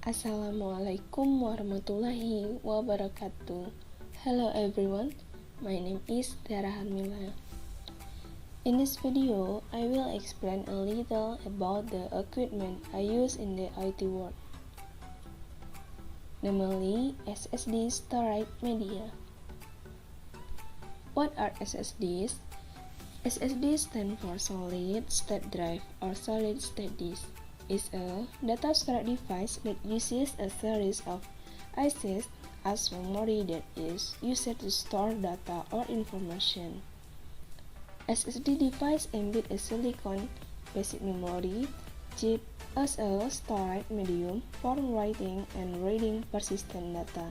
Assalamualaikum warahmatullahi wabarakatuh. Hello everyone, my name is Tiara Harmila. In this video, I will explain a little about the equipment I use in the IT world, namely SSD storage media. What are SSDs? SSD stands for Solid State Drive or Solid State Disk. Is a data storage device that uses a series of ICs as memory that is used to store data or information. SSD device embed a silicon basic memory chip as a storage medium for writing and reading persistent data.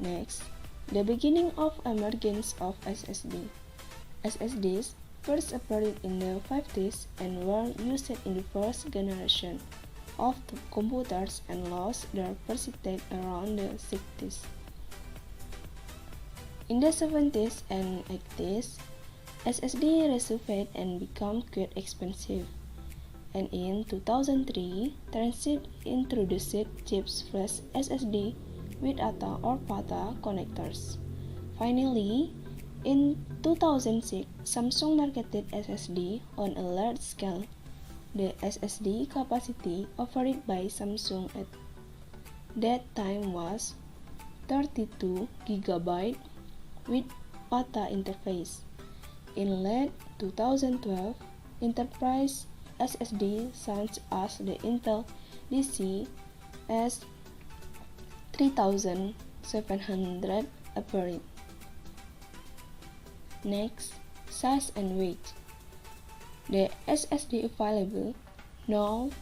Next, the beginning of emergence of SSD. SSDs first appeared in the 50s and were used in the first generation of computers and lost their persistence around the 60s. In the 70s and 80s, SSD resurfaced and became quite expensive. And in 2003, Transip introduced chips flash SSD with ATA or PATA connectors. Finally, in 2006, Samsung marketed SSD on a large scale. The SSD capacity offered by Samsung at that time was 32 GB with PATA interface. In late 2012, enterprise SSD such as the Intel DC S3700 appeared. Next, size and weight. The SSD available now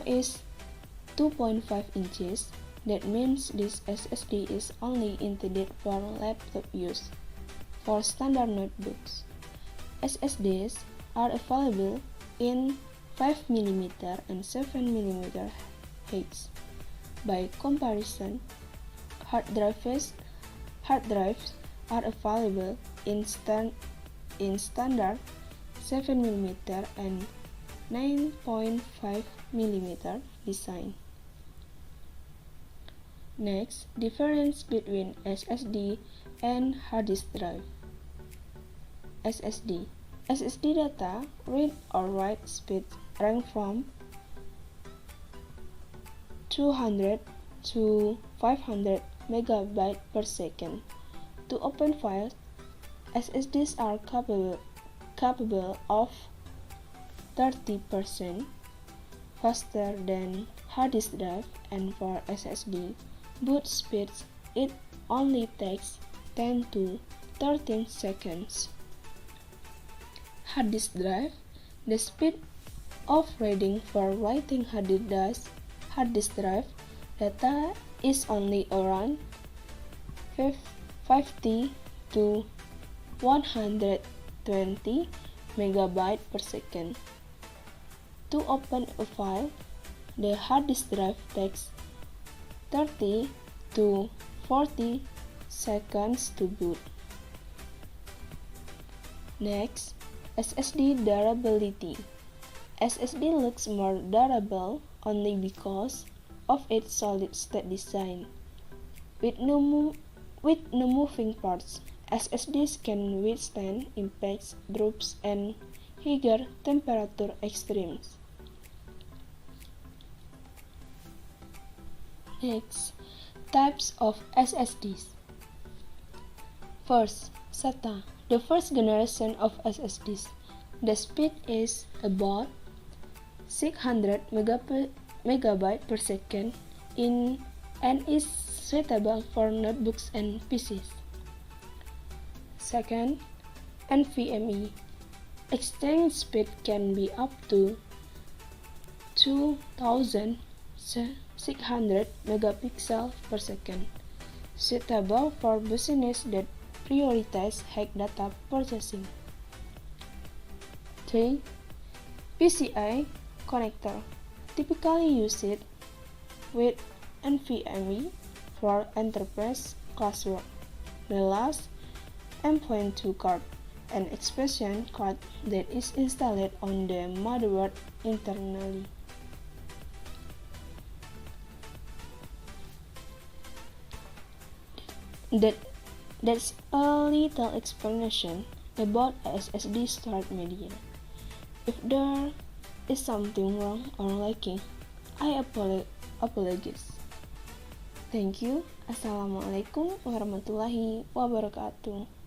is 2.5 inches. That means this SSD is only intended for laptop use. For standard notebooks, SSDs are available in 5mm and 7mm heights. By comparison, hard drives are available in standard 7mm and 9.5mm design. Next, difference between SSD and hard disk drive. SSD data read or write speed range from 200 to 500 MB per second. To open files, SSDs are capable of 30% faster than hard disk drive, and for SSD boot speeds it only takes 10 to 13 seconds. Hard disk drive, the speed of reading for writing hard disk drive data is only around 50 to 120 MB per second. To open a file, the hard disk drive takes 30 to 40 seconds to boot. Next, SSD durability. SSD looks more durable only because of its solid-state design. With no moving parts, SSDs can withstand impacts, drops, and higher temperature extremes. Next, types of SSDs. First, SATA, the first generation of SSDs. The speed is about 600 MB per second and is suitable for notebooks and PCs. Second, NVMe. Exchange speed can be up to 2600 megapixels per second, suitable for business that prioritize high data processing. 3. PCI connector, typically used with NVMe for enterprise class work. The last, M.2 card, an expansion card that is installed on the motherboard internally. That's a little explanation about SSD storage media. If there is something wrong or lacking, I apologize. Thank you. Assalamualaikum warahmatullahi wabarakatuh.